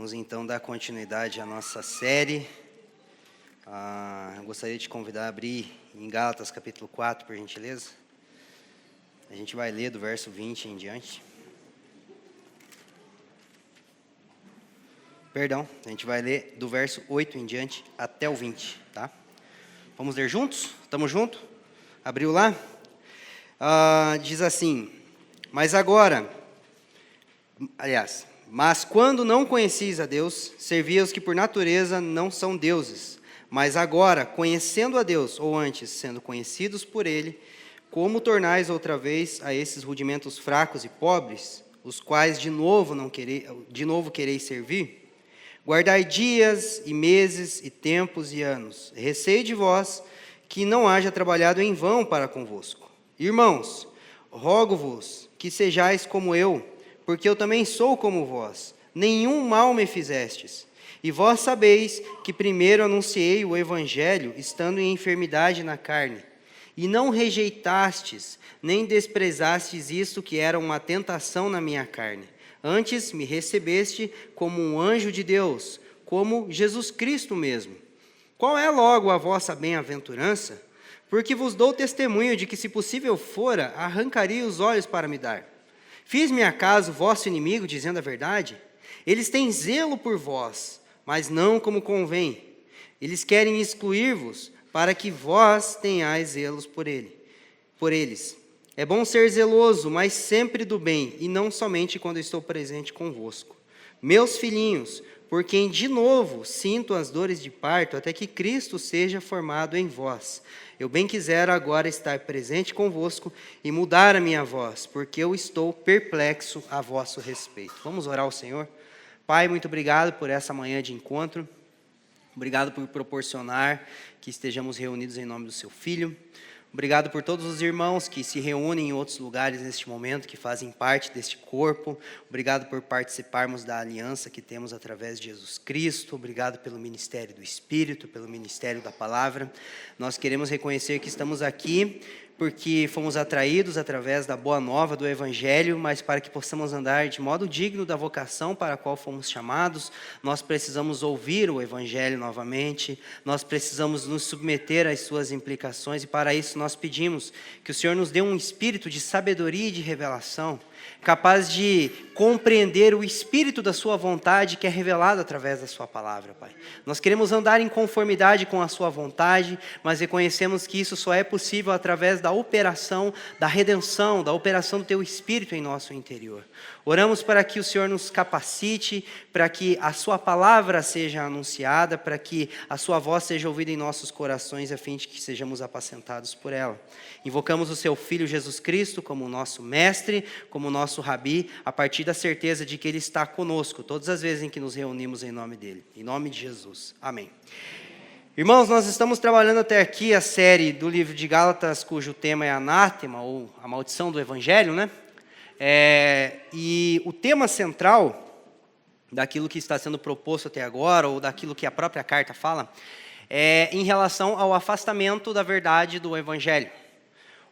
Vamos então dar continuidade à nossa série. Eu gostaria de te convidar a abrir em Gálatas capítulo 4, por gentileza. A gente vai ler do verso 20 em diante. Perdão, a gente vai ler do verso 8 em diante até o 20, tá? Vamos ler juntos? Estamos juntos? Abriu lá? Diz assim: mas quando não conhecis a Deus, servia os que por natureza não são deuses. Mas agora, conhecendo a Deus, ou antes, sendo conhecidos por Ele, como tornais outra vez a esses rudimentos fracos e pobres, os quais de novo quereis servir? Guardai dias e meses e tempos e anos. Receio de vós que não haja trabalhado em vão para convosco. Irmãos, rogo-vos que sejais como eu, porque eu também sou como vós. Nenhum mal me fizestes. E vós sabeis que primeiro anunciei o Evangelho, estando em enfermidade na carne. E não rejeitastes, nem desprezastes isso que era uma tentação na minha carne. Antes me recebeste como um anjo de Deus, como Jesus Cristo mesmo. Qual é logo a vossa bem-aventurança? Porque vos dou testemunho de que, se possível fora, arrancaria os olhos para me dar. Fiz-me acaso vosso inimigo, dizendo a verdade? Eles têm zelo por vós, mas não como convém. Eles querem excluir-vos, para que vós tenhais zelos por eles. É bom ser zeloso, mas sempre do bem, e não somente quando estou presente convosco. Meus filhinhos, por quem de novo sinto as dores de parto, até que Cristo seja formado em vós. Eu bem quisera agora estar presente convosco e mudar a minha voz, porque eu estou perplexo a vosso respeito. Vamos orar ao Senhor? Pai, muito obrigado por essa manhã de encontro. Obrigado por proporcionar que estejamos reunidos em nome do seu Filho. Obrigado por todos os irmãos que se reúnem em outros lugares neste momento, que fazem parte deste corpo. Obrigado por participarmos da aliança que temos através de Jesus Cristo. Obrigado pelo ministério do Espírito, pelo ministério da Palavra. Nós queremos reconhecer que estamos aqui porque fomos atraídos através da boa nova do Evangelho, mas para que possamos andar de modo digno da vocação para a qual fomos chamados, nós precisamos ouvir o Evangelho novamente, nós precisamos nos submeter às suas implicações, e para isso nós pedimos que o Senhor nos dê um espírito de sabedoria e de revelação, capaz de compreender o espírito da sua vontade que é revelado através da sua palavra, Pai. Nós queremos andar em conformidade com a sua vontade, mas reconhecemos que isso só é possível através da operação da redenção, da operação do teu espírito em nosso interior. Oramos para que o Senhor nos capacite, para que a sua palavra seja anunciada, para que a sua voz seja ouvida em nossos corações, a fim de que sejamos apacentados por ela. Invocamos o seu Filho Jesus Cristo como nosso mestre, como nosso rabi, a partir da certeza de que ele está conosco todas as vezes em que nos reunimos em nome dele. Em nome de Jesus. Amém. Irmãos, nós estamos trabalhando até aqui a série do livro de Gálatas, cujo tema é anátema, ou a maldição do Evangelho, né? E o tema central daquilo que está sendo proposto até agora, ou daquilo que a própria carta fala, é em relação ao afastamento da verdade do Evangelho.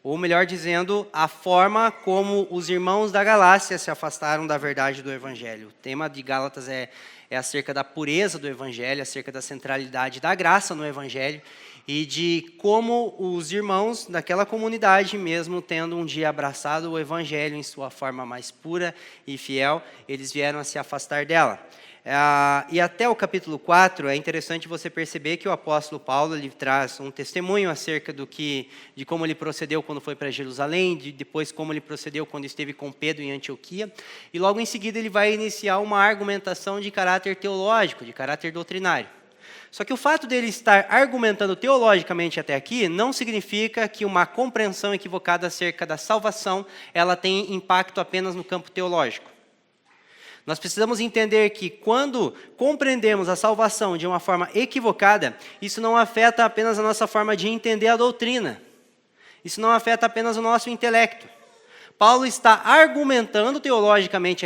Ou melhor dizendo, a forma como os irmãos da Galácia se afastaram da verdade do Evangelho. O tema de Gálatas é acerca da pureza do Evangelho, acerca da centralidade da graça no Evangelho, e de como os irmãos daquela comunidade, mesmo tendo um dia abraçado o Evangelho em sua forma mais pura e fiel, eles vieram a se afastar dela. E até o capítulo 4, é interessante você perceber que o apóstolo Paulo ele traz um testemunho acerca de como ele procedeu quando foi para Jerusalém, depois como ele procedeu quando esteve com Pedro em Antioquia, e logo em seguida ele vai iniciar uma argumentação de caráter teológico, de caráter doutrinário. Só que o fato dele estar argumentando teologicamente até aqui não significa que uma compreensão equivocada acerca da salvação ela tem impacto apenas no campo teológico. Nós precisamos entender que quando compreendemos a salvação de uma forma equivocada, isso não afeta apenas a nossa forma de entender a doutrina. Isso não afeta apenas o nosso intelecto. Paulo está argumentando teologicamente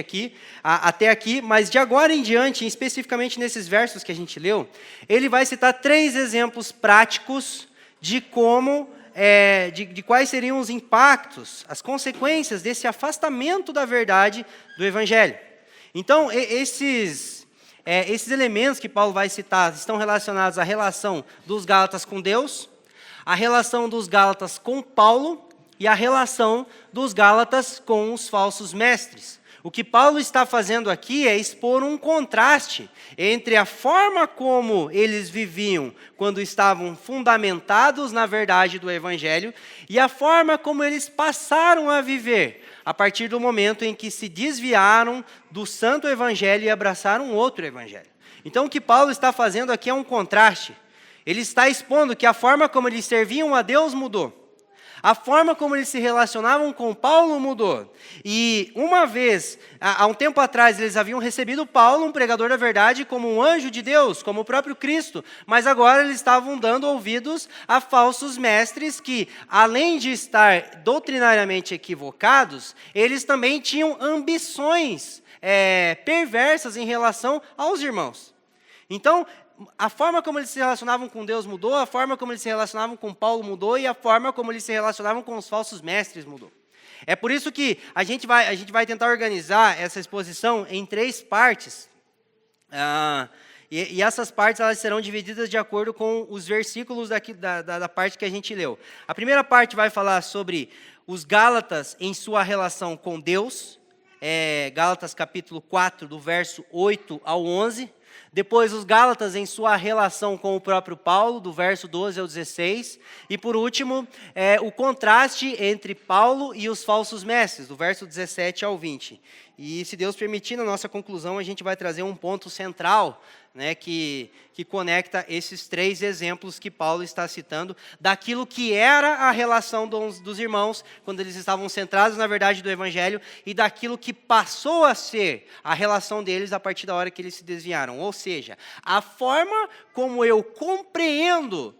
até aqui, mas de agora em diante, especificamente nesses versos que a gente leu, ele vai citar 3 exemplos práticos de como, de quais seriam os impactos, as consequências desse afastamento da verdade do Evangelho. Então, esses esses elementos que Paulo vai citar estão relacionados à relação dos Gálatas com Deus, a relação dos Gálatas com Paulo e a relação dos Gálatas com os falsos mestres. O que Paulo está fazendo aqui é expor um contraste entre a forma como eles viviam quando estavam fundamentados na verdade do Evangelho e a forma como eles passaram a viver a partir do momento em que se desviaram do santo Evangelho e abraçaram outro Evangelho. Então o que Paulo está fazendo aqui é um contraste. Ele está expondo que a forma como eles serviam a Deus mudou. A forma como eles se relacionavam com Paulo mudou. E uma vez, há um tempo atrás, eles haviam recebido Paulo, um pregador da verdade, como um anjo de Deus, como o próprio Cristo. Mas agora eles estavam dando ouvidos a falsos mestres que, além de estar doutrinariamente equivocados, eles também tinham ambições perversas em relação aos irmãos. Então, a forma como eles se relacionavam com Deus mudou, a forma como eles se relacionavam com Paulo mudou e a forma como eles se relacionavam com os falsos mestres mudou. É por isso que a gente vai tentar organizar essa exposição em 3 partes. E essas partes elas serão divididas de acordo com os versículos da parte que a gente leu. A primeira parte vai falar sobre os Gálatas em sua relação com Deus. Gálatas capítulo 4, do verso 8 ao 11. Depois, os Gálatas em sua relação com o próprio Paulo, do verso 12 ao 16. E, por último, o contraste entre Paulo e os falsos mestres, do verso 17 ao 20. E, se Deus permitir, na nossa conclusão, a gente vai trazer um ponto central, né, que conecta esses 3 exemplos que Paulo está citando, daquilo que era a relação dos irmãos, quando eles estavam centrados na verdade do Evangelho, e daquilo que passou a ser a relação deles a partir da hora que eles se desviaram. Ou seja, a forma como eu compreendo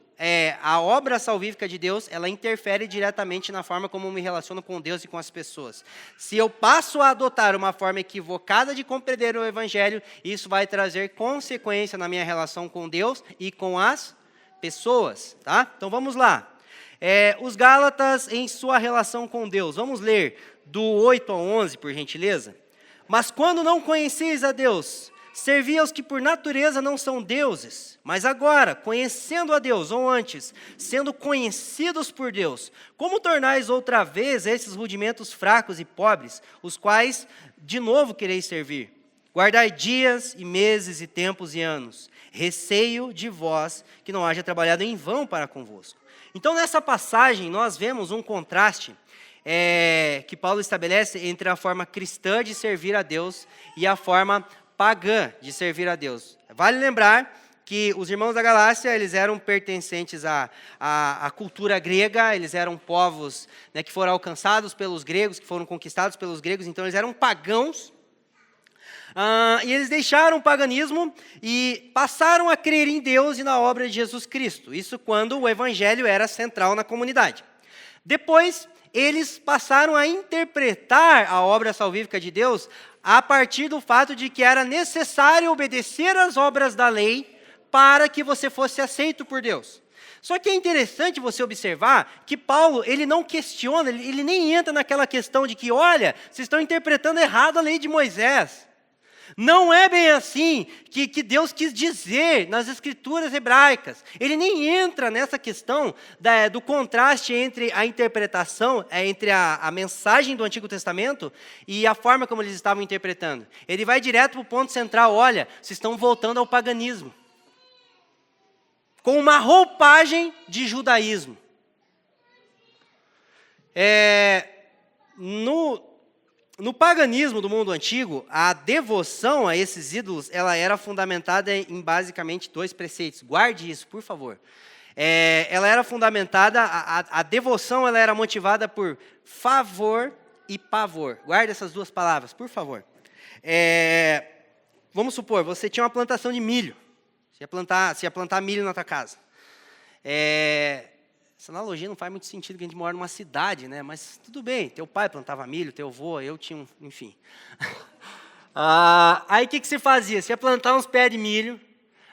a obra salvífica de Deus, ela interfere diretamente na forma como eu me relaciono com Deus e com as pessoas. Se eu passo a adotar uma forma equivocada de compreender o Evangelho, isso vai trazer consequência na minha relação com Deus e com as pessoas. Tá? Então vamos lá. Os Gálatas em sua relação com Deus. Vamos ler do 8 ao 11, por gentileza. Mas quando não conheceis a Deus, servi aos que por natureza não são deuses, mas agora, conhecendo a Deus, ou antes, sendo conhecidos por Deus, como tornais outra vez esses rudimentos fracos e pobres, os quais de novo quereis servir? Guardai dias e meses e tempos e anos, receio de vós que não haja trabalhado em vão para convosco. Então, nessa passagem, nós vemos um contraste que Paulo estabelece entre a forma cristã de servir a Deus e a forma pagã de servir a Deus. Vale lembrar que os irmãos da Galácia, eles eram pertencentes à cultura grega, eles eram povos, né, que foram alcançados pelos gregos, que foram conquistados pelos gregos, então eles eram pagãos, e eles deixaram o paganismo e passaram a crer em Deus e na obra de Jesus Cristo, isso quando o Evangelho era central na comunidade. Depois, eles passaram a interpretar a obra salvífica de Deus a partir do fato de que era necessário obedecer às obras da lei para que você fosse aceito por Deus. Só que é interessante você observar que Paulo, ele não questiona, ele nem entra naquela questão de que, olha, vocês estão interpretando errado a lei de Moisés. Não é bem assim que Deus quis dizer nas escrituras hebraicas. Ele nem entra nessa questão do contraste entre a interpretação, entre a mensagem do Antigo Testamento e a forma como eles estavam interpretando. Ele vai direto para o ponto central, olha, vocês estão voltando ao paganismo. Com uma roupagem de judaísmo. No paganismo do mundo antigo, a devoção a esses ídolos, ela era fundamentada em basicamente 2 preceitos. Guarde isso, por favor. Ela era fundamentada, a devoção ela era motivada por favor e pavor. Guarde essas 2 palavras, por favor. Vamos supor, você tinha uma plantação de milho. Você ia plantar milho na tua casa. Essa analogia não faz muito sentido, porque a gente mora numa cidade, né? Mas tudo bem, teu pai plantava milho, teu avô, eu tinha enfim. Aí o que você fazia? Você ia plantar uns pés de milho,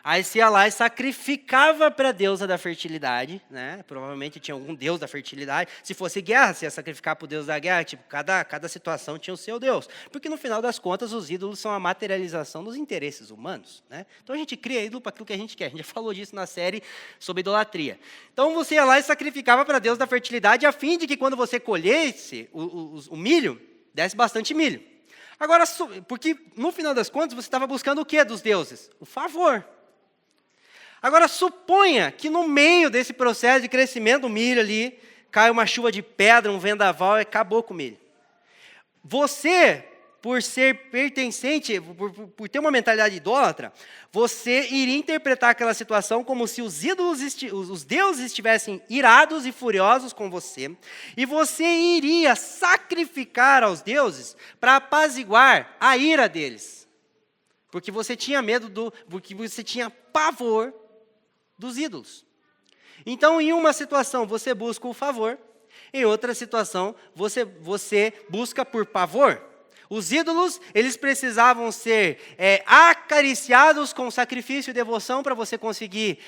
Aí você ia lá e sacrificava para a deusa da fertilidade, né? Provavelmente tinha algum deus da fertilidade. Se fosse guerra, você ia sacrificar para o deus da guerra. Tipo, cada situação tinha o seu deus. Porque no final das contas, os ídolos são a materialização dos interesses humanos, né? Então a gente cria ídolo para aquilo que a gente quer. A gente já falou disso na série sobre idolatria. Então você ia lá e sacrificava para a deusa da fertilidade, a fim de que quando você colhesse o milho, desse bastante milho. Agora, porque no final das contas, você estava buscando o que dos deuses? O favor. Agora, suponha que no meio desse processo de crescimento do milho ali, cai uma chuva de pedra, um vendaval e acabou com o milho. Você, por ser pertencente, por ter uma mentalidade idólatra, você iria interpretar aquela situação como se os ídolos, os deuses estivessem irados e furiosos com você, e você iria sacrificar aos deuses para apaziguar a ira deles. Porque você tinha medo porque você tinha pavor dos ídolos. Então, em uma situação, você busca o favor. Em outra situação, você busca por pavor. Os ídolos, eles precisavam ser acariciados com sacrifício e devoção para você conseguir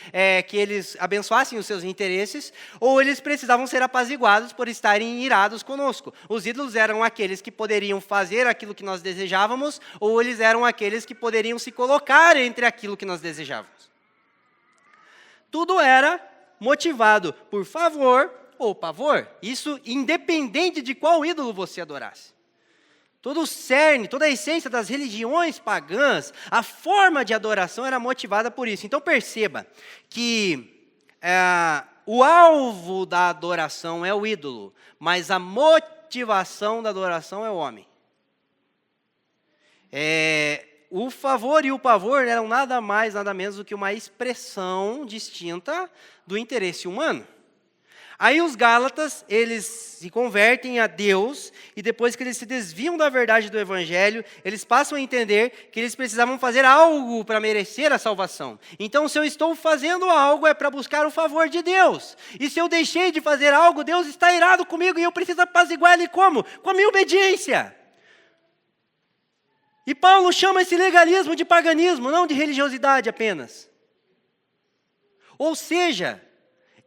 que eles abençoassem os seus interesses, ou eles precisavam ser apaziguados por estarem irados conosco. Os ídolos eram aqueles que poderiam fazer aquilo que nós desejávamos, ou eles eram aqueles que poderiam se colocar entre aquilo que nós desejávamos. Tudo era motivado por favor ou pavor. Isso independente de qual ídolo você adorasse. Todo o cerne, toda a essência das religiões pagãs, a forma de adoração era motivada por isso. Então perceba que o alvo da adoração é o ídolo, mas a motivação da adoração é o homem. O favor e o pavor eram nada mais, nada menos do que uma expressão distinta do interesse humano. Aí os Gálatas, eles se convertem a Deus, e depois que eles se desviam da verdade do Evangelho, eles passam a entender que eles precisavam fazer algo para merecer a salvação. Então, se eu estou fazendo algo, é para buscar o favor de Deus. E se eu deixei de fazer algo, Deus está irado comigo, e eu preciso apaziguar Ele como? Com a minha obediência. E Paulo chama esse legalismo de paganismo, não de religiosidade apenas. Ou seja,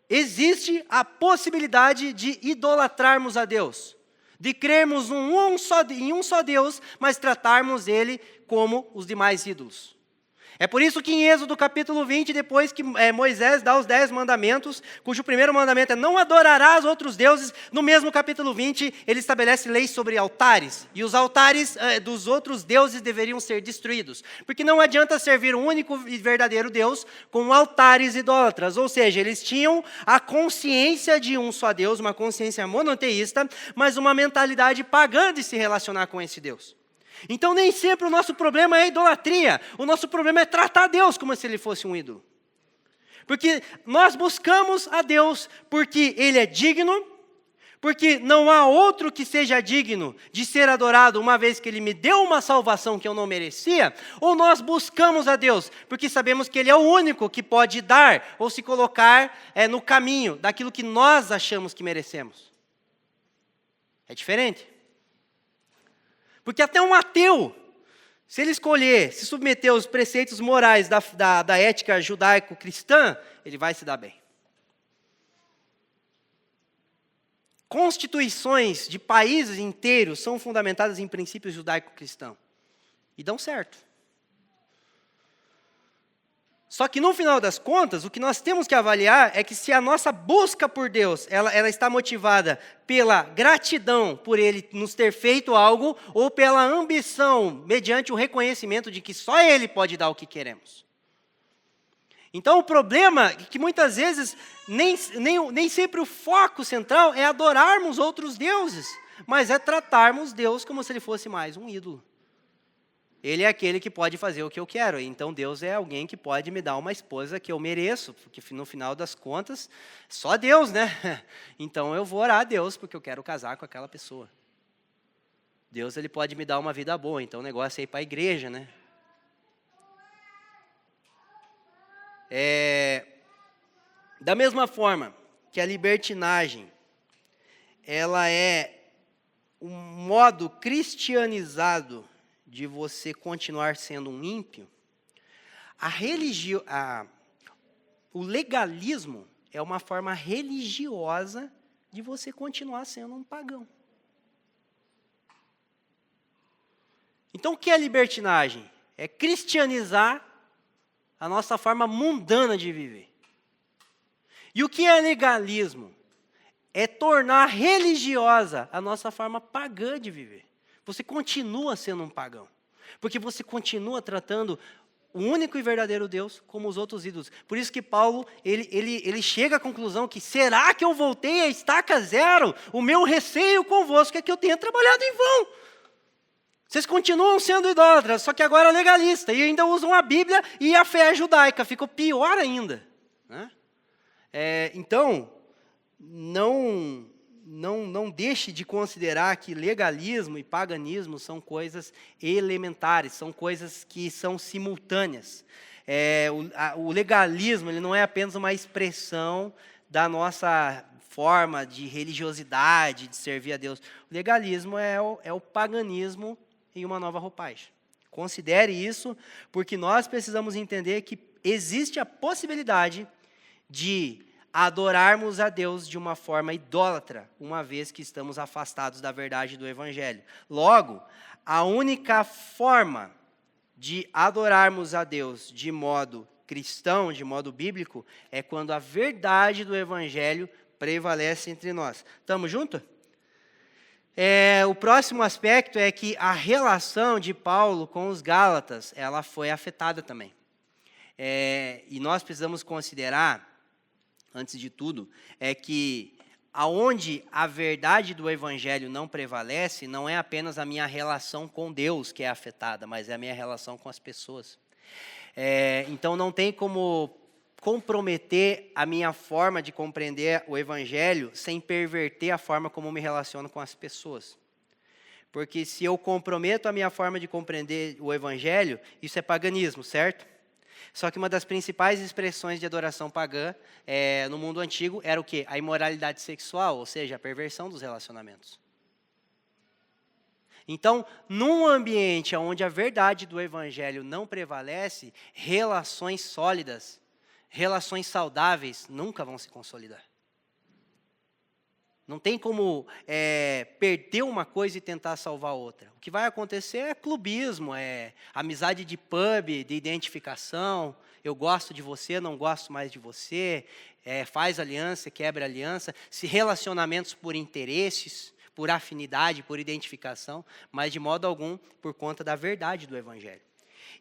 existe a possibilidade de idolatrarmos a Deus, de crermos em um só Deus, mas tratarmos Ele como os demais ídolos. É por isso que em Êxodo capítulo 20, depois que Moisés dá os 10 mandamentos, cujo primeiro mandamento é não adorarás outros deuses, no mesmo capítulo 20, ele estabelece leis sobre altares. E os altares dos outros deuses deveriam ser destruídos. Porque não adianta servir um único e verdadeiro Deus com altares idólatras. Ou seja, eles tinham a consciência de um só Deus, uma consciência monoteísta, mas uma mentalidade pagã de se relacionar com esse Deus. Então, nem sempre o nosso problema é a idolatria. O nosso problema é tratar Deus como se Ele fosse um ídolo. Porque nós buscamos a Deus porque Ele é digno, porque não há outro que seja digno de ser adorado, uma vez que Ele me deu uma salvação que eu não merecia, ou nós buscamos a Deus porque sabemos que Ele é o único que pode dar ou se colocar no caminho daquilo que nós achamos que merecemos. É diferente. Porque até um ateu, se ele escolher se submeter aos preceitos morais da ética judaico-cristã, ele vai se dar bem. Constituições de países inteiros são fundamentadas em princípios judaico-cristãos. E dão certo. Só que no final das contas, o que nós temos que avaliar é que se a nossa busca por Deus, ela está motivada pela gratidão por Ele nos ter feito algo, ou pela ambição, mediante o reconhecimento de que só Ele pode dar o que queremos. Então o problema é que muitas vezes, nem sempre o foco central é adorarmos outros deuses, mas é tratarmos Deus como se Ele fosse mais um ídolo. Ele é aquele que pode fazer o que eu quero. Então, Deus é alguém que pode me dar uma esposa que eu mereço. Porque, no final das contas, só Deus, né? Então, eu vou orar a Deus porque eu quero casar com aquela pessoa. Deus, Ele pode me dar uma vida boa. Então, o negócio é ir para a igreja, né? Da mesma forma que a libertinagem, ela é um modo cristianizado de você continuar sendo um ímpio, o legalismo é uma forma religiosa de você continuar sendo um pagão. Então, o que é libertinagem? É cristianizar a nossa forma mundana de viver. E o que é legalismo? É tornar religiosa a nossa forma pagã de viver. Você continua sendo um pagão. Porque você continua tratando o único e verdadeiro Deus como os outros ídolos. Por isso que Paulo, ele chega à conclusão que, será que eu voltei a estaca zero? O meu receio convosco é que eu tenha trabalhado em vão. Vocês continuam sendo idólatras, só que agora legalista, e ainda usam a Bíblia e a fé judaica, ficou pior ainda. Né? Então, não deixe de considerar que legalismo e paganismo são coisas elementares, são coisas que são simultâneas. O legalismo ele não é apenas uma expressão da nossa forma de religiosidade, de servir a Deus. O legalismo é o paganismo em uma nova roupagem. Considere isso, porque nós precisamos entender que existe a possibilidade de adorarmos a Deus de uma forma idólatra, uma vez que estamos afastados da verdade do Evangelho. Logo, a única forma de adorarmos a Deus de modo cristão, de modo bíblico, é quando a verdade do Evangelho prevalece entre nós. Estamos juntos? O próximo aspecto é que a relação de Paulo com os Gálatas, ela foi afetada também. E nós precisamos considerar, antes de tudo, que aonde a verdade do Evangelho não prevalece, não é apenas a minha relação com Deus que é afetada, mas é a minha relação com as pessoas. Então não tem como comprometer a minha forma de compreender o Evangelho sem perverter a forma como me relaciono com as pessoas. Porque se eu comprometo a minha forma de compreender o Evangelho, isso é paganismo, certo? Só que uma das principais expressões de adoração pagã no mundo antigo era o quê? A imoralidade sexual, ou seja, a perversão dos relacionamentos. Então, num ambiente onde a verdade do Evangelho não prevalece, relações sólidas, relações saudáveis nunca vão se consolidar. Não tem como perder uma coisa e tentar salvar outra. O que vai acontecer é clubismo, amizade de pub, de identificação. Eu gosto de você, não gosto mais de você. Faz aliança, quebra aliança. Relacionamentos por interesses, por afinidade, por identificação, mas de modo algum por conta da verdade do Evangelho.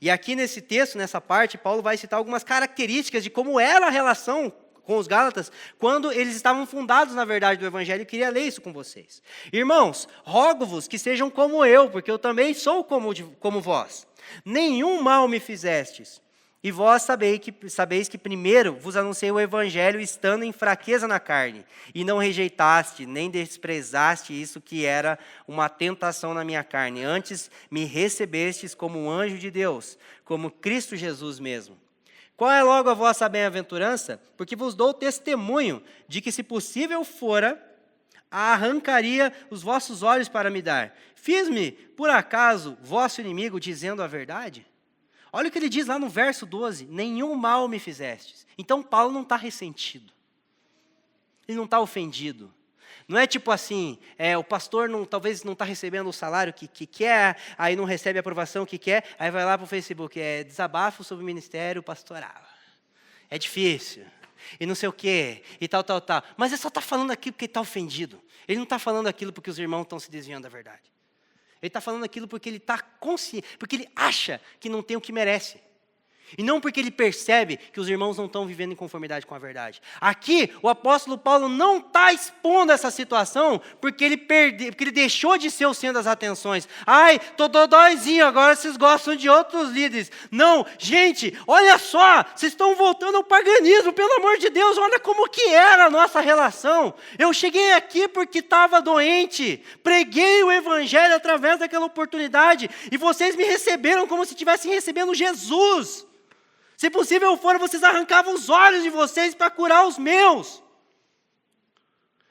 E aqui nesse texto, nessa parte, Paulo vai citar algumas características de como era a relação com os Gálatas quando eles estavam fundados na verdade do Evangelho. Eu queria ler isso com vocês. Irmãos, rogo-vos que sejam como eu, porque eu também sou como vós. Nenhum mal me fizestes. E vós sabeis que primeiro vos anunciei o Evangelho estando em fraqueza na carne, e não rejeitaste, nem desprezaste isso que era uma tentação na minha carne. Antes me recebestes como um anjo de Deus, como Cristo Jesus mesmo. Qual é logo a vossa bem-aventurança? Porque vos dou testemunho de que, se possível fora, arrancaria os vossos olhos para me dar. Fiz-me, por acaso, vosso inimigo, dizendo a verdade? Olha o que ele diz lá no verso 12, nenhum mal me fizestes. Então Paulo não está ressentido, ele não está ofendido. Não é tipo assim, o pastor talvez não está recebendo o salário que quer, aí não recebe a aprovação que quer, aí vai lá para o Facebook, desabafo sobre o ministério pastoral. É difícil, e não sei o quê, e tal. Mas ele só está falando aquilo porque está ofendido. Ele não está falando aquilo porque os irmãos estão se desviando da verdade. Ele está falando aquilo porque ele está consciente, porque ele acha que não tem o que merece. E não porque ele percebe que os irmãos não estão vivendo em conformidade com a verdade. Aqui, o apóstolo Paulo não está expondo essa situação porque ele deixou de ser o centro das atenções. Ai, estou dodóizinho, agora vocês gostam de outros líderes. Não, gente, olha só, vocês estão voltando ao paganismo, pelo amor de Deus, olha como que era a nossa relação. Eu cheguei aqui porque estava doente, preguei o Evangelho através daquela oportunidade, e vocês me receberam como se estivessem recebendo Jesus. Se possível for, vocês arrancavam os olhos de vocês para curar os meus.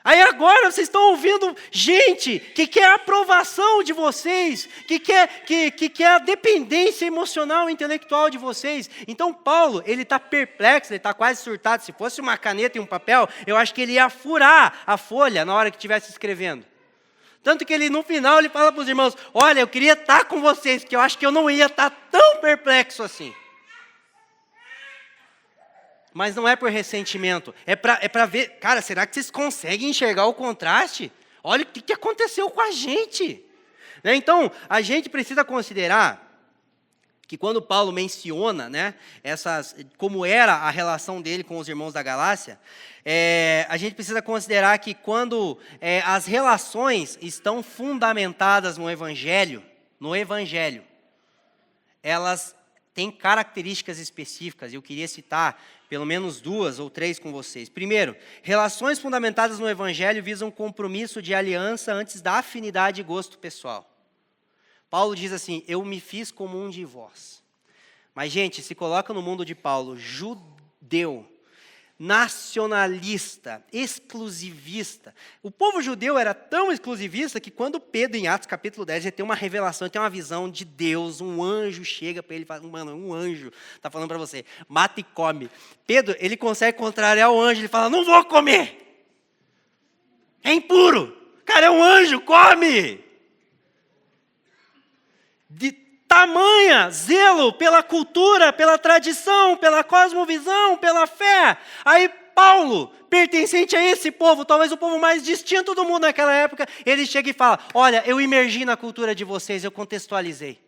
Aí agora vocês estão ouvindo gente que quer a aprovação de vocês, que quer a dependência emocional e intelectual de vocês. Então Paulo, ele está perplexo, ele está quase surtado. Se fosse uma caneta e um papel, eu acho que ele ia furar a folha na hora que estivesse escrevendo. Tanto que ele, no final, ele fala para os irmãos, olha, eu queria estar com vocês, porque eu acho que eu não ia estar tão perplexo assim. Mas não é por ressentimento, é para ver, cara, será que vocês conseguem enxergar o contraste? Olha o que aconteceu com a gente. Né? Então, a gente precisa considerar que quando Paulo menciona, né, como era a relação dele com os irmãos da Galácia, a gente precisa considerar que quando as relações estão fundamentadas no Evangelho, elas têm características específicas, e eu queria citar pelo menos 2 ou 3 com vocês. Primeiro, relações fundamentadas no Evangelho visam compromisso de aliança antes da afinidade e gosto pessoal. Paulo diz assim, eu me fiz como um de vós. Mas, gente, se coloca no mundo de Paulo, judeu, nacionalista, exclusivista. O povo judeu era tão exclusivista que quando Pedro, em Atos capítulo 10, ele tem uma revelação, tem uma visão de Deus, um anjo chega para ele e fala, mano, um anjo está falando para você, mata e come. Pedro, ele consegue contrariar o anjo, ele fala, não vou comer. É impuro. Cara, é um anjo, come. De tamanha zelo pela cultura, pela tradição, pela cosmovisão, pela fé. Aí Paulo, pertencente a esse povo, talvez o povo mais distinto do mundo naquela época, ele chega e fala, olha, eu imergi na cultura de vocês, eu contextualizei.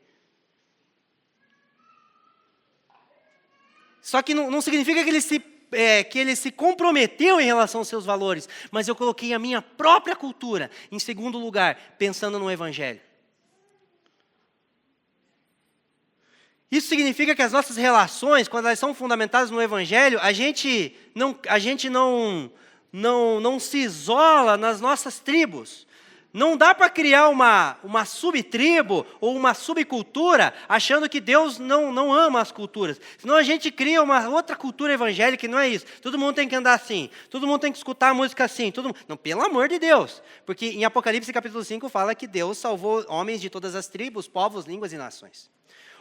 Só que não significa que ele se comprometeu em relação aos seus valores, mas eu coloquei a minha própria cultura em segundo lugar, pensando no Evangelho. Isso significa que as nossas relações, quando elas são fundamentadas no Evangelho, a gente não se isola nas nossas tribos. Não dá para criar uma subtribo ou uma subcultura achando que Deus não ama as culturas. Senão a gente cria uma outra cultura evangélica que não é isso. Todo mundo tem que andar assim, todo mundo tem que escutar a música assim. Não, pelo amor de Deus. Porque em Apocalipse capítulo 5 fala que Deus salvou homens de todas as tribos, povos, línguas e nações.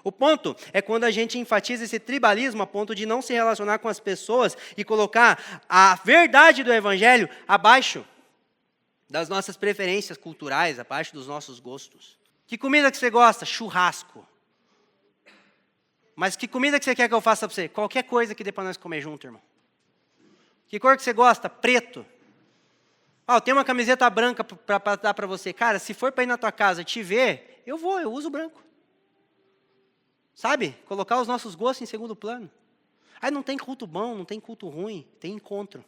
O ponto é quando a gente enfatiza esse tribalismo a ponto de não se relacionar com as pessoas e colocar a verdade do Evangelho abaixo das nossas preferências culturais, abaixo dos nossos gostos. Que comida que você gosta? Churrasco. Mas que comida que você quer que eu faça para você? Qualquer coisa que dê para nós comer junto, irmão. Que cor que você gosta? Preto. Tem uma camiseta branca para dar para você. Cara, se for para ir na tua casa te ver, eu uso branco. Sabe? Colocar os nossos gostos em segundo plano. Aí não tem culto bom, não tem culto ruim, tem encontro.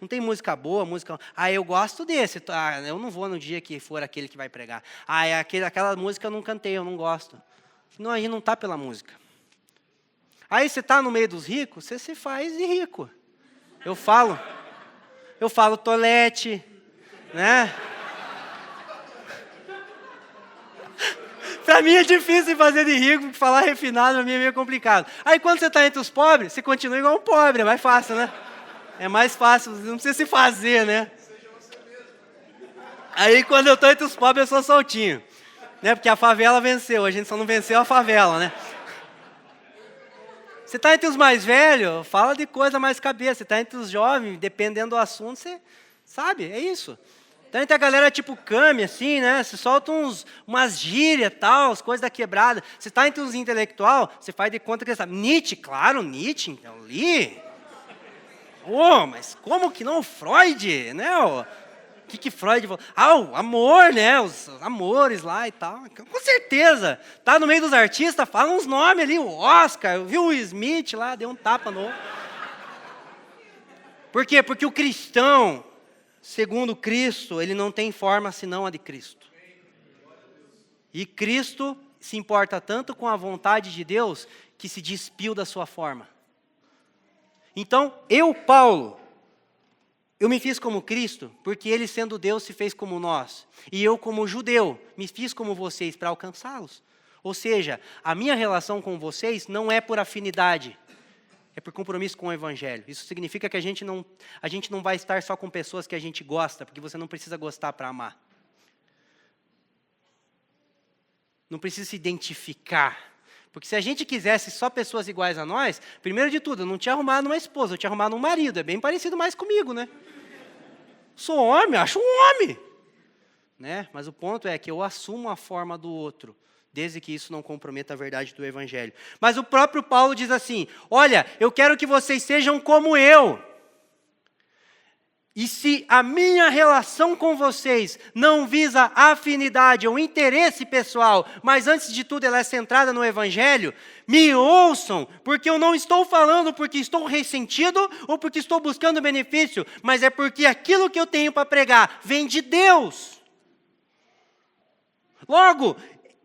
Não tem música boa, música... eu gosto desse. Eu não vou no dia que for aquele que vai pregar. Aquela música eu não cantei, eu não gosto. Não, a gente não está pela música. Aí você está no meio dos ricos, você se faz de rico. Eu falo tolete, né? Para mim é difícil fazer de rico, porque falar refinado para mim é meio complicado. Aí quando você está entre os pobres, você continua igual um pobre, é mais fácil, né? É mais fácil, não precisa se fazer, né? Aí quando eu estou entre os pobres, eu sou soltinho. Né? Porque a favela venceu, a gente só não venceu a favela, né? Você está entre os mais velhos, fala de coisa mais cabeça. Você está entre os jovens, dependendo do assunto, você sabe, é isso. Então, entre a galera tipo Kami, assim, né? Você solta umas gírias e tal, as coisas da quebrada. Você está entre os intelectual, você faz de conta que você sabe. Nietzsche, claro, Nietzsche, eu li. Mas como que não? Freud, né? O que Freud falou? O amor, né? Os amores lá e tal. Com certeza. Tá no meio dos artistas, fala uns nomes ali, o Oscar, eu vi o Smith lá, deu um tapa no... Por quê? Porque o cristão, segundo Cristo, ele não tem forma senão a de Cristo. E Cristo se importa tanto com a vontade de Deus que se despiu da sua forma. Então, Paulo, eu me fiz como Cristo, porque ele sendo Deus se fez como nós. E eu como judeu, me fiz como vocês para alcançá-los. Ou seja, a minha relação com vocês não é por afinidade, é por compromisso com o Evangelho. Isso significa que a gente não vai estar só com pessoas que a gente gosta, porque você não precisa gostar para amar. Não precisa se identificar. Porque se a gente quisesse só pessoas iguais a nós, primeiro de tudo, eu não tinha arrumado uma esposa, eu tinha arrumado um marido. É bem parecido mais comigo, né? Sou homem, acho um homem. Né? Mas o ponto é que eu assumo a forma do outro, desde que isso não comprometa a verdade do Evangelho. Mas o próprio Paulo diz assim, olha, eu quero que vocês sejam como eu. E se a minha relação com vocês não visa afinidade ou interesse pessoal, mas antes de tudo ela é centrada no Evangelho, me ouçam, porque eu não estou falando porque estou ressentido ou porque estou buscando benefício, mas é porque aquilo que eu tenho para pregar vem de Deus. Logo,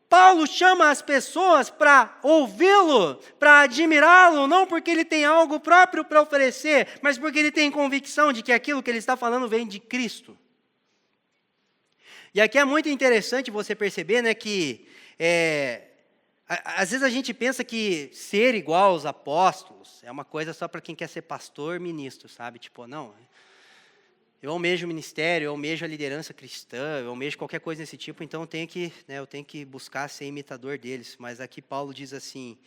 Paulo chama as pessoas para ouvi-lo, para admirá-lo, não porque ele tem algo próprio para oferecer, mas porque ele tem convicção de que aquilo que ele está falando vem de Cristo. E aqui é muito interessante você perceber, né, que às vezes a gente pensa que ser igual aos apóstolos é uma coisa só para quem quer ser pastor, ministro, sabe? Tipo, não, eu almejo o ministério, eu almejo a liderança cristã, eu almejo qualquer coisa desse tipo, então eu tenho que buscar ser imitador deles. Mas aqui Paulo diz assim,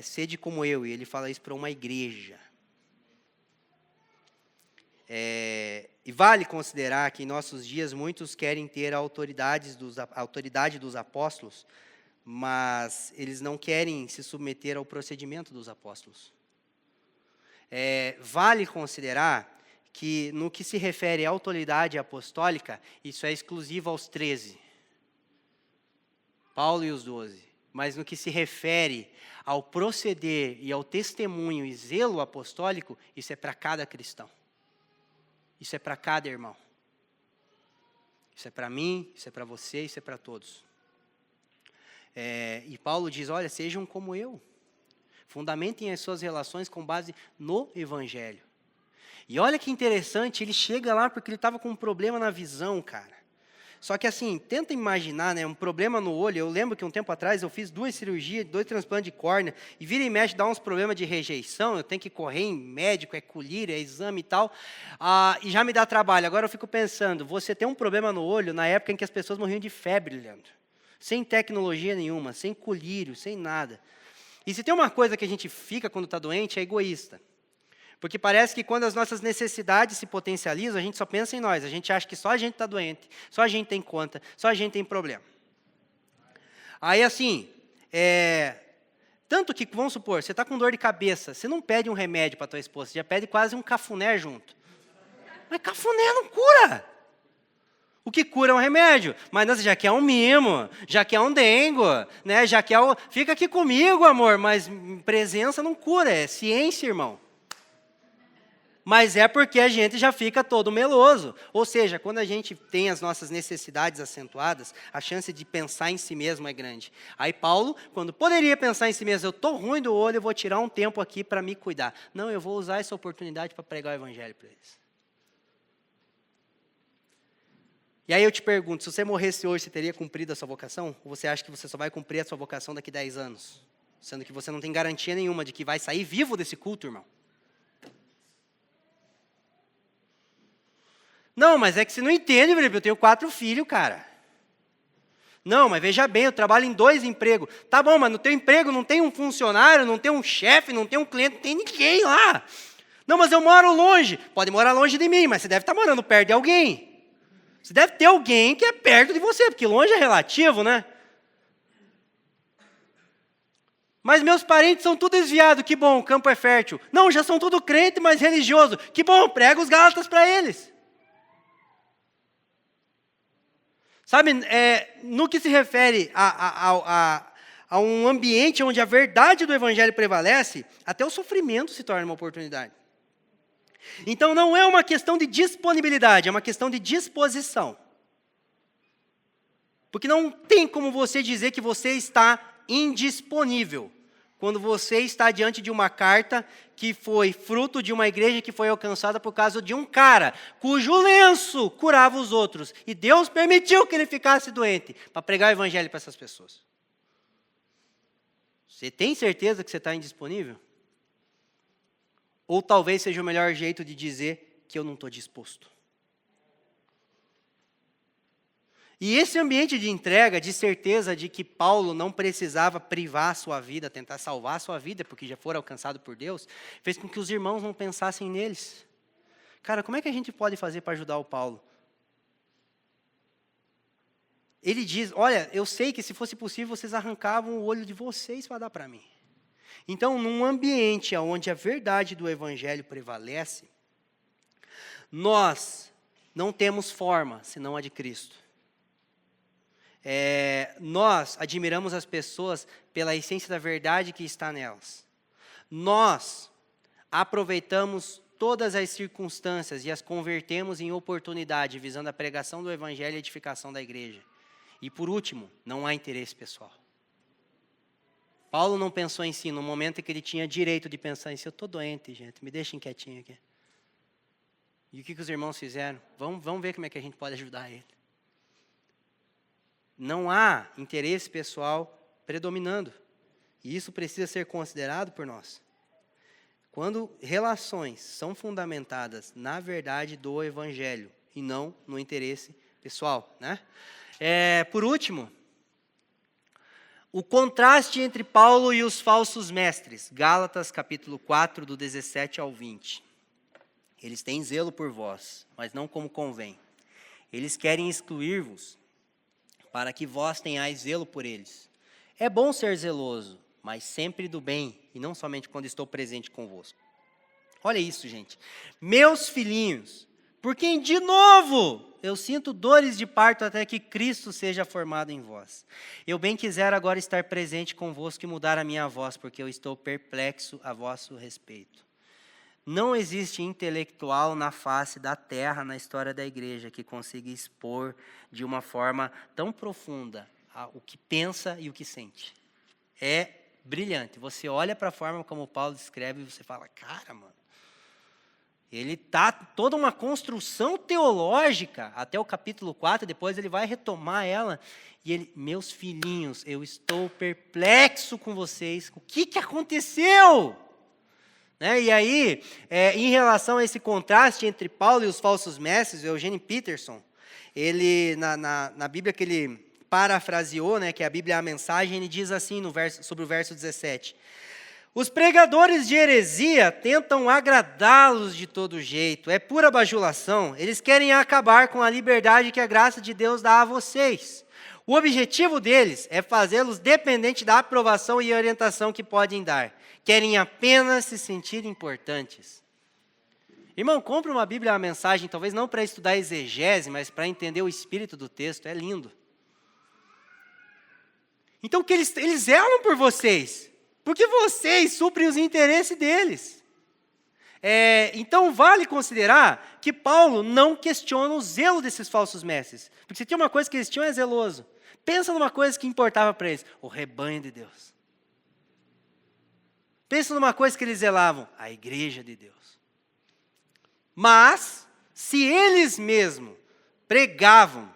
sede como eu, e ele fala isso para uma igreja. E vale considerar que em nossos dias muitos querem ter a autoridade dos apóstolos, mas eles não querem se submeter ao procedimento dos apóstolos. Vale considerar que no que se refere à autoridade apostólica, isso é exclusivo aos 13, Paulo e os 12. Mas no que se refere ao proceder e ao testemunho e zelo apostólico, isso é para cada cristão. Isso é para cada irmão. Isso é para mim, isso é para você, isso é para todos. E Paulo diz, olha, sejam como eu. Fundamentem as suas relações com base no Evangelho. E olha que interessante, ele chega lá porque ele estava com um problema na visão, cara. Só que assim, tenta imaginar, né, um problema no olho. Eu lembro que um tempo atrás eu fiz 2 cirurgias, 2 transplantes de córnea, e vira e mexe, dá uns problemas de rejeição, eu tenho que correr em médico, colírio, exame e tal, e já me dá trabalho. Agora eu fico pensando, você tem um problema no olho na época em que as pessoas morriam de febre, Leandro. Sem tecnologia nenhuma, sem colírio, sem nada. E se tem uma coisa que a gente fica quando está doente, é egoísta. Porque parece que quando as nossas necessidades se potencializam, a gente só pensa em nós. A gente acha que só a gente está doente, só a gente tem conta, só a gente tem problema. Aí assim, tanto que, vamos supor, você está com dor de cabeça, você não pede um remédio para a tua esposa, você já pede quase um cafuné junto. Mas cafuné não cura. O que cura é um remédio. Mas não, você já quer um mimo, já quer um dengo, né? Já quer fica aqui comigo, amor, mas presença não cura, é ciência, irmão. Mas é porque a gente já fica todo meloso. Ou seja, quando a gente tem as nossas necessidades acentuadas, a chance de pensar em si mesmo é grande. Aí Paulo, quando poderia pensar em si mesmo, eu estou ruim do olho, eu vou tirar um tempo aqui para me cuidar. Não, eu vou usar essa oportunidade para pregar o Evangelho para eles. E aí eu te pergunto, se você morresse hoje, você teria cumprido a sua vocação? Ou você acha que você só vai cumprir a sua vocação daqui a 10 anos? Sendo que você não tem garantia nenhuma de que vai sair vivo desse culto, irmão. Não, mas é que você não entende, Felipe, eu tenho 4 filhos, cara. Não, mas veja bem, eu trabalho em 2 empregos. Tá bom, mas no teu emprego não tem um funcionário, não tem um chefe, não tem um cliente, não tem ninguém lá. Não, mas eu moro longe. Pode morar longe de mim, mas você deve estar morando perto de alguém. Você deve ter alguém que é perto de você, porque longe é relativo, né? Mas meus parentes são tudo desviados, que bom, o campo é fértil. Não, já são tudo crente, mas religioso. Que bom, prega os Gálatas para eles. Sabe, no que se refere a um ambiente onde a verdade do Evangelho prevalece, até o sofrimento se torna uma oportunidade. Então não é uma questão de disponibilidade, é uma questão de disposição. Porque não tem como você dizer que você está indisponível, quando você está diante de uma carta que foi fruto de uma igreja que foi alcançada por causa de um cara, cujo lenço curava os outros, e Deus permitiu que ele ficasse doente, para pregar o Evangelho para essas pessoas. Você tem certeza que você está indisponível? Ou talvez seja o melhor jeito de dizer que eu não estou disposto. E esse ambiente de entrega, de certeza de que Paulo não precisava privar a sua vida, tentar salvar a sua vida, porque já fora alcançado por Deus, fez com que os irmãos não pensassem neles. Cara, como é que a gente pode fazer para ajudar o Paulo? Ele diz, olha, eu sei que se fosse possível, vocês arrancavam o olho de vocês para dar para mim. Então, num ambiente onde a verdade do Evangelho prevalece, nós não temos forma, senão a de Cristo. Nós admiramos as pessoas pela essência da verdade que está nelas. Nós aproveitamos todas as circunstâncias e as convertemos em oportunidade, visando a pregação do Evangelho e a edificação da igreja. E por último, não há interesse pessoal. Paulo não pensou em si no momento em que ele tinha direito de pensar em si. Eu estou doente, gente, me deixem quietinho aqui. E o que os irmãos fizeram? Vamos ver como é que a gente pode ajudar ele. Não há interesse pessoal predominando. E isso precisa ser considerado por nós. Quando relações são fundamentadas na verdade do Evangelho e não no interesse pessoal, né? Por último, o contraste entre Paulo e os falsos mestres. Gálatas capítulo 4, do 17 ao 20. Eles têm zelo por vós, mas não como convém. Eles querem excluir-vos, para que vós tenhais zelo por eles. É bom ser zeloso, mas sempre do bem, e não somente quando estou presente convosco. Olha isso, gente. Meus filhinhos, por quem de novo eu sinto dores de parto até que Cristo seja formado em vós. Eu bem quisera agora estar presente convosco e mudar a minha voz, porque eu estou perplexo a vosso respeito. Não existe intelectual na face da terra, na história da igreja, que consiga expor de uma forma tão profunda o que pensa e o que sente. É brilhante. Você olha para a forma como Paulo descreve e você fala, cara, mano, ele está toda uma construção teológica, até o capítulo 4, depois ele vai retomar ela, e ele, meus filhinhos, eu estou perplexo com vocês, o que aconteceu? E aí, em relação a esse contraste entre Paulo e os falsos mestres, o Eugene Peterson, ele, na Bíblia que ele parafraseou, que é a Bíblia é a Mensagem, ele diz assim sobre o verso 17, os pregadores de heresia tentam agradá-los de todo jeito, é pura bajulação, eles querem acabar com a liberdade que a graça de Deus dá a vocês. O objetivo deles é fazê-los dependentes da aprovação e orientação que podem dar. Querem apenas se sentir importantes. Irmão, compre uma Bíblia, a Mensagem, talvez não para estudar exegese, mas para entender o espírito do texto, é lindo. Então, que eles zelam por vocês, porque vocês suprem os interesses deles. Então, vale considerar que Paulo não questiona o zelo desses falsos mestres. Porque se tinha uma coisa que eles tinham, é zeloso. Pensa numa coisa que importava para eles, o rebanho de Deus. Pensa numa coisa que eles zelavam, a igreja de Deus. Mas, se eles mesmos pregavam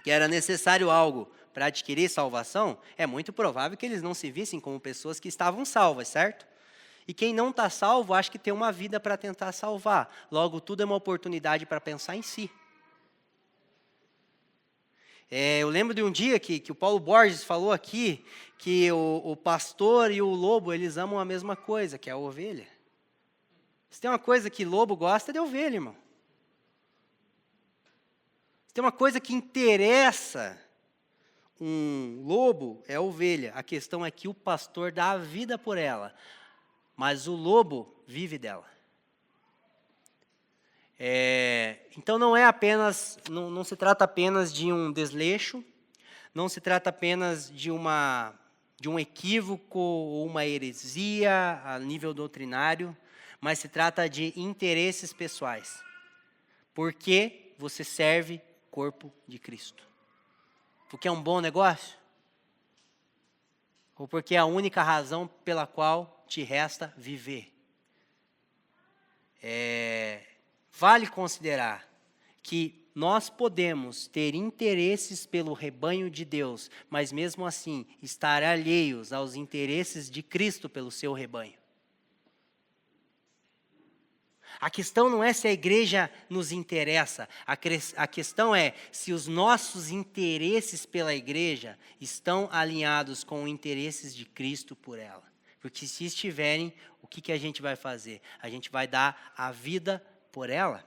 que era necessário algo para adquirir salvação, é muito provável que eles não se vissem como pessoas que estavam salvas, certo? E quem não está salvo, acha que tem uma vida para tentar salvar. Logo, tudo é uma oportunidade para pensar em si. Eu lembro de um dia que o Paulo Borges falou aqui, que o pastor e o lobo, eles amam a mesma coisa, que é a ovelha. Se tem uma coisa que lobo gosta, é de ovelha, irmão. Se tem uma coisa que interessa um lobo, é a ovelha. A questão é que o pastor dá a vida por ela, mas o lobo vive dela. Então não se trata apenas de um desleixo, não se trata apenas de um equívoco ou uma heresia a nível doutrinário, mas se trata de interesses pessoais. Por que você serve o corpo de Cristo? Porque é um bom negócio? Ou porque é a única razão pela qual te resta viver? Vale considerar que nós podemos ter interesses pelo rebanho de Deus, mas mesmo assim estar alheios aos interesses de Cristo pelo seu rebanho. A questão não é se a igreja nos interessa, a questão é se os nossos interesses pela igreja estão alinhados com os interesses de Cristo por ela. Porque se estiverem, o que a gente vai fazer? A gente vai dar a vida por ela.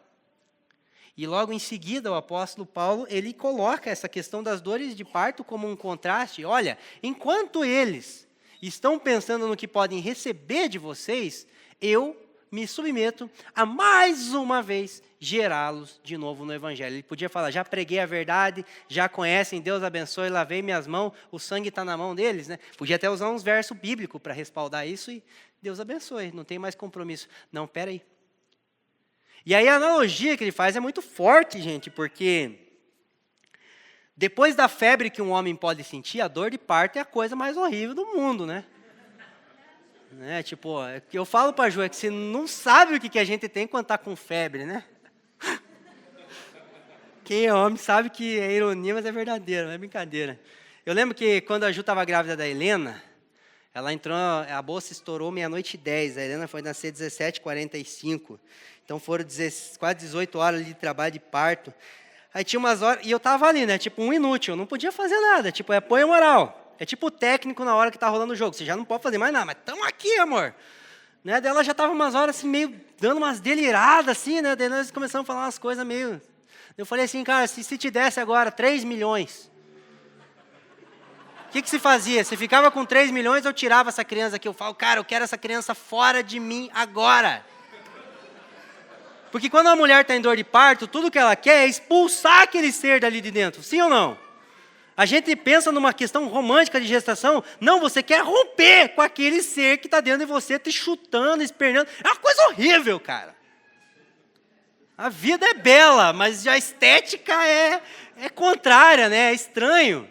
E logo em seguida, o apóstolo Paulo, ele coloca essa questão das dores de parto como um contraste. Olha, enquanto eles estão pensando no que podem receber de vocês, eu me submeto a mais uma vez gerá-los de novo no evangelho. Ele podia falar, já preguei a verdade, já conhecem, Deus abençoe, lavei minhas mãos, o sangue está na mão deles, né? Podia até usar uns versos bíblicos para respaldar isso e Deus abençoe, não tem mais compromisso. Não, peraí. E aí a analogia que ele faz é muito forte, gente, porque depois da febre que um homem pode sentir, a dor de parto é a coisa mais horrível do mundo, né? Tipo, eu falo para a Ju, é que você não sabe o que a gente tem quando está com febre, né? Quem é homem sabe que é ironia, mas é verdadeiro, não é brincadeira. Eu lembro que quando a Ju estava grávida da Helena, ela entrou, a bolsa estourou 00:10, a Helena foi nascer 17:45. Então foram quase 18 horas de trabalho de parto. Aí tinha umas horas, e eu estava ali, né? Tipo, um inútil, eu não podia fazer nada, tipo, é apoio moral. É tipo o técnico na hora que está rolando o jogo. Você já não pode fazer mais nada, mas estamos aqui, amor. Né? Daí ela já estava umas horas assim, meio dando umas deliradas, assim, né? Daí nós começamos a falar umas coisas meio... Eu falei assim, cara, se te desse agora 3 milhões, o que se fazia? Você ficava com 3 milhões ou tirava essa criança aqui? Eu falo, cara, eu quero essa criança fora de mim agora. Porque quando a mulher está em dor de parto, tudo que ela quer é expulsar aquele ser dali de dentro. Sim ou não? A gente pensa numa questão romântica de gestação. Não, você quer romper com aquele ser que está dentro de você, te chutando, espernando. É uma coisa horrível, cara. A vida é bela, mas a estética é contrária, né? É estranho.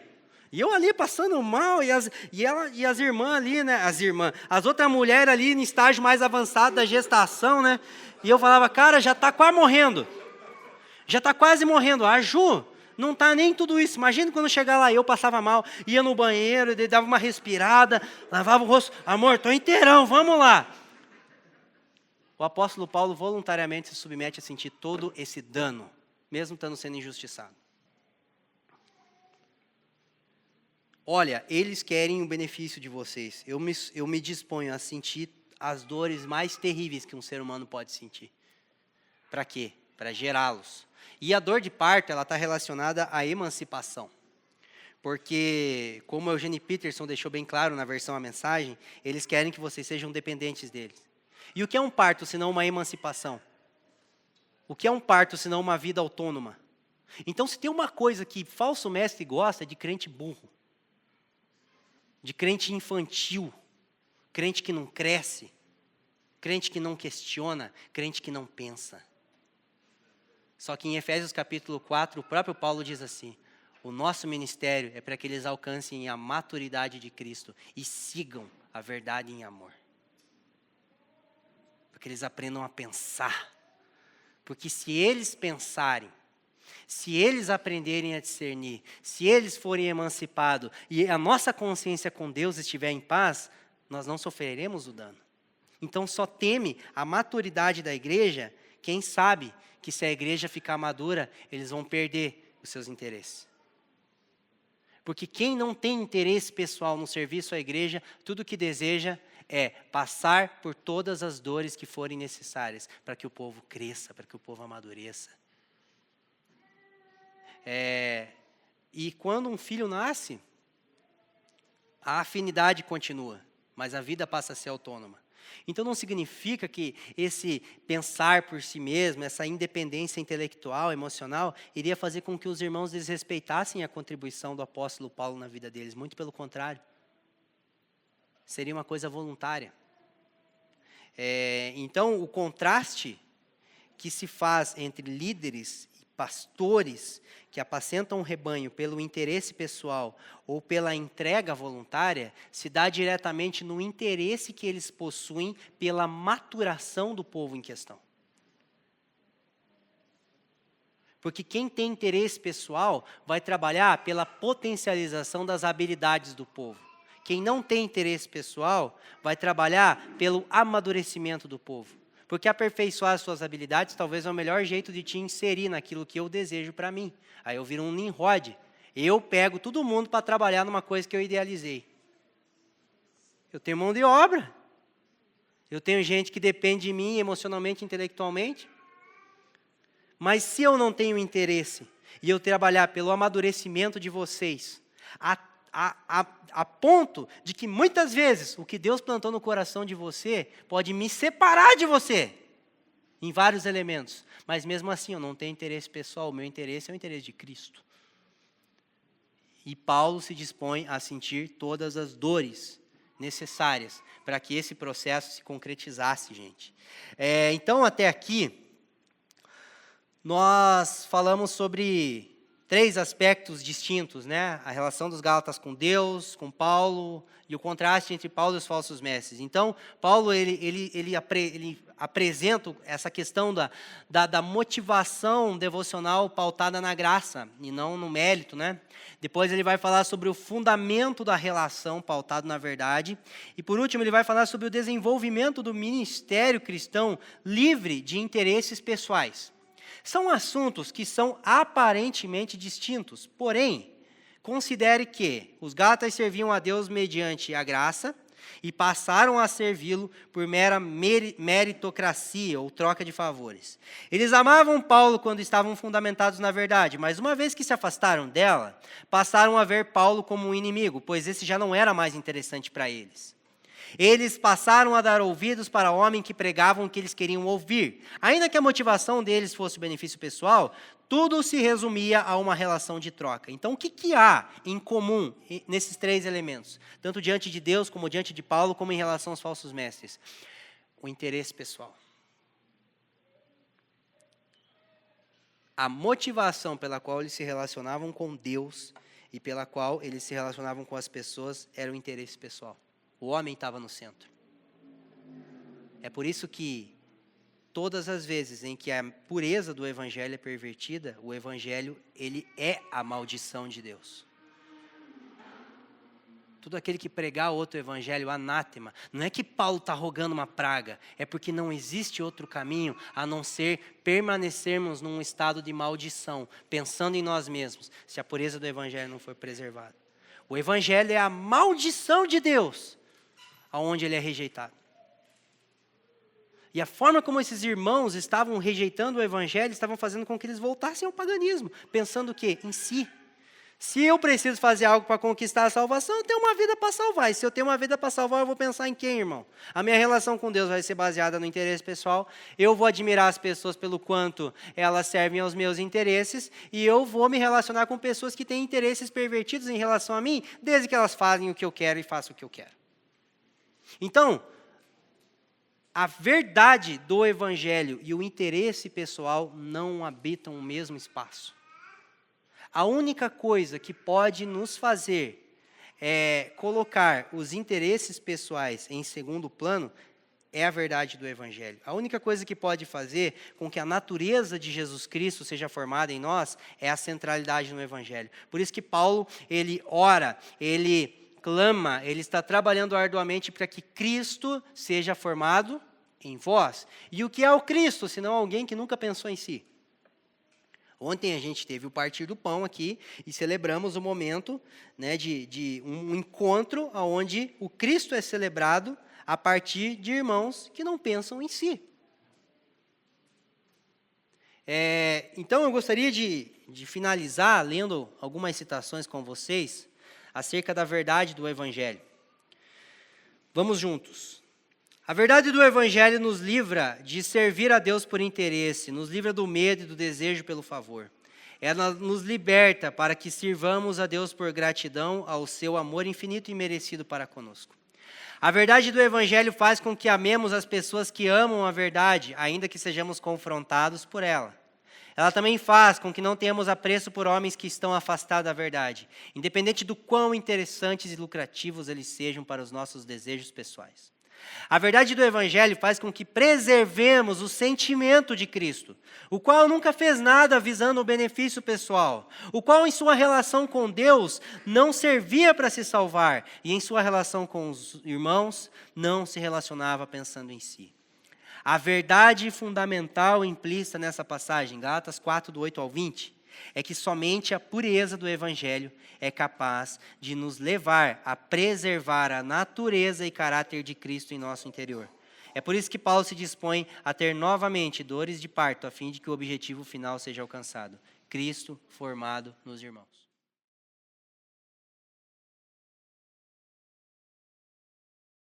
E eu ali passando mal, e as irmãs ali, né? As outras mulheres ali em estágio mais avançado da gestação, né? E eu falava, cara, já está quase morrendo. Já está quase morrendo. A Ju não está nem tudo isso. Imagina quando chegar lá, eu passava mal, ia no banheiro, dava uma respirada, lavava o rosto. Amor, estou inteirão, vamos lá. O apóstolo Paulo voluntariamente se submete a sentir todo esse dano, mesmo estando sendo injustiçado. Olha, eles querem o benefício de vocês. Eu me disponho a sentir as dores mais terríveis que um ser humano pode sentir. Para quê? Para gerá-los. E a dor de parto, ela está relacionada à emancipação. Porque, como Eugene Peterson deixou bem claro na versão A Mensagem, eles querem que vocês sejam dependentes deles. E o que é um parto, senão uma emancipação? O que é um parto, senão uma vida autônoma? Então, se tem uma coisa que falso mestre gosta, é de crente burro. De crente infantil. Crente que não cresce. Crente que não questiona. Crente que não pensa. Só que em Efésios capítulo 4, o próprio Paulo diz assim, o nosso ministério é para que eles alcancem a maturidade de Cristo e sigam a verdade em amor. Para que eles aprendam a pensar. Porque se eles pensarem, se eles aprenderem a discernir, se eles forem emancipados e a nossa consciência com Deus estiver em paz, nós não sofreremos o dano. Então só teme a maturidade da igreja quem sabe que se a igreja ficar madura, eles vão perder os seus interesses. Porque quem não tem interesse pessoal no serviço à igreja, tudo que deseja é passar por todas as dores que forem necessárias para que o povo cresça, para que o povo amadureça. E quando um filho nasce, a afinidade continua, mas a vida passa a ser autônoma. Então não significa que esse pensar por si mesmo, essa independência intelectual, emocional, iria fazer com que os irmãos desrespeitassem a contribuição do apóstolo Paulo na vida deles. Muito pelo contrário. Seria uma coisa voluntária. Então o contraste que se faz entre líderes e pastores que apacentam o rebanho pelo interesse pessoal ou pela entrega voluntária, se dá diretamente no interesse que eles possuem pela maturação do povo em questão. Porque quem tem interesse pessoal vai trabalhar pela potencialização das habilidades do povo. Quem não tem interesse pessoal vai trabalhar pelo amadurecimento do povo. Porque aperfeiçoar as suas habilidades talvez é o melhor jeito de te inserir naquilo que eu desejo para mim. Aí eu viro um Nimrod. Eu pego todo mundo para trabalhar numa coisa que eu idealizei. Eu tenho mão de obra. Eu tenho gente que depende de mim emocionalmente, intelectualmente. Mas se eu não tenho interesse e eu trabalhar pelo amadurecimento de vocês, a ponto de que muitas vezes o que Deus plantou no coração de você pode me separar de você em vários elementos. Mas mesmo assim eu não tenho interesse pessoal, o meu interesse é o interesse de Cristo. E Paulo se dispõe a sentir todas as dores necessárias para que esse processo se concretizasse, gente. Então, até aqui, nós falamos sobre 3 aspectos distintos, né? A relação dos Gálatas com Deus, com Paulo, e o contraste entre Paulo e os falsos mestres. Então, Paulo ele apresenta essa questão da motivação devocional pautada na graça, e não no mérito, né? Depois ele vai falar sobre o fundamento da relação pautado na verdade. E por último, ele vai falar sobre o desenvolvimento do ministério cristão livre de interesses pessoais. São assuntos que são aparentemente distintos, porém, considere que os Gálatas serviam a Deus mediante a graça e passaram a servi-lo por mera meritocracia ou troca de favores. Eles amavam Paulo quando estavam fundamentados na verdade, mas uma vez que se afastaram dela, passaram a ver Paulo como um inimigo, pois esse já não era mais interessante para eles. Eles passaram a dar ouvidos para homens que pregavam o que eles queriam ouvir. Ainda que a motivação deles fosse o benefício pessoal, tudo se resumia a uma relação de troca. Então, o que há em comum nesses 3 elementos? Tanto diante de Deus, como diante de Paulo, como em relação aos falsos mestres? O interesse pessoal. A motivação pela qual eles se relacionavam com Deus e pela qual eles se relacionavam com as pessoas era o interesse pessoal. O homem estava no centro. É por isso que todas as vezes em que a pureza do evangelho é pervertida, o evangelho ele é a maldição de Deus. Todo aquele que pregar outro evangelho, anátema, não é que Paulo está rogando uma praga, é porque não existe outro caminho a não ser permanecermos num estado de maldição, pensando em nós mesmos, se a pureza do evangelho não for preservada. O evangelho é a maldição de Deus, aonde ele é rejeitado. E a forma como esses irmãos estavam rejeitando o evangelho, estavam fazendo com que eles voltassem ao paganismo, pensando o quê? Em si. Se eu preciso fazer algo para conquistar a salvação, eu tenho uma vida para salvar. E se eu tenho uma vida para salvar, eu vou pensar em quem, irmão? A minha relação com Deus vai ser baseada no interesse pessoal. Eu vou admirar as pessoas pelo quanto elas servem aos meus interesses. E eu vou me relacionar com pessoas que têm interesses pervertidos em relação a mim, desde que elas fazem o que eu quero e façam o que eu quero. Então, a verdade do evangelho e o interesse pessoal não habitam o mesmo espaço. A única coisa que pode nos fazer colocar os interesses pessoais em segundo plano é a verdade do evangelho. A única coisa que pode fazer com que a natureza de Jesus Cristo seja formada em nós é a centralidade no evangelho. Por isso que Paulo, ele ora, ele clama, ele está trabalhando arduamente para que Cristo seja formado em vós. E o que é o Cristo, senão alguém que nunca pensou em si? Ontem a gente teve o partir do pão aqui e celebramos o momento, né, de um encontro onde o Cristo é celebrado a partir de irmãos que não pensam em si. Então eu gostaria de finalizar lendo algumas citações com vocês acerca da verdade do evangelho. Vamos juntos. A verdade do evangelho nos livra de servir a Deus por interesse, nos livra do medo e do desejo pelo favor. Ela nos liberta para que sirvamos a Deus por gratidão ao seu amor infinito e merecido para conosco. A verdade do evangelho faz com que amemos as pessoas que amam a verdade, ainda que sejamos confrontados por ela. Ela também faz com que não tenhamos apreço por homens que estão afastados da verdade, independente do quão interessantes e lucrativos eles sejam para os nossos desejos pessoais. A verdade do evangelho faz com que preservemos o sentimento de Cristo, o qual nunca fez nada visando o benefício pessoal, o qual em sua relação com Deus não servia para se salvar e em sua relação com os irmãos não se relacionava pensando em si. A verdade fundamental implícita nessa passagem, Gálatas 4, do 8 ao 20, é que somente a pureza do Evangelho é capaz de nos levar a preservar a natureza e caráter de Cristo em nosso interior. É por isso que Paulo se dispõe a ter novamente dores de parto, a fim de que o objetivo final seja alcançado: Cristo formado nos irmãos.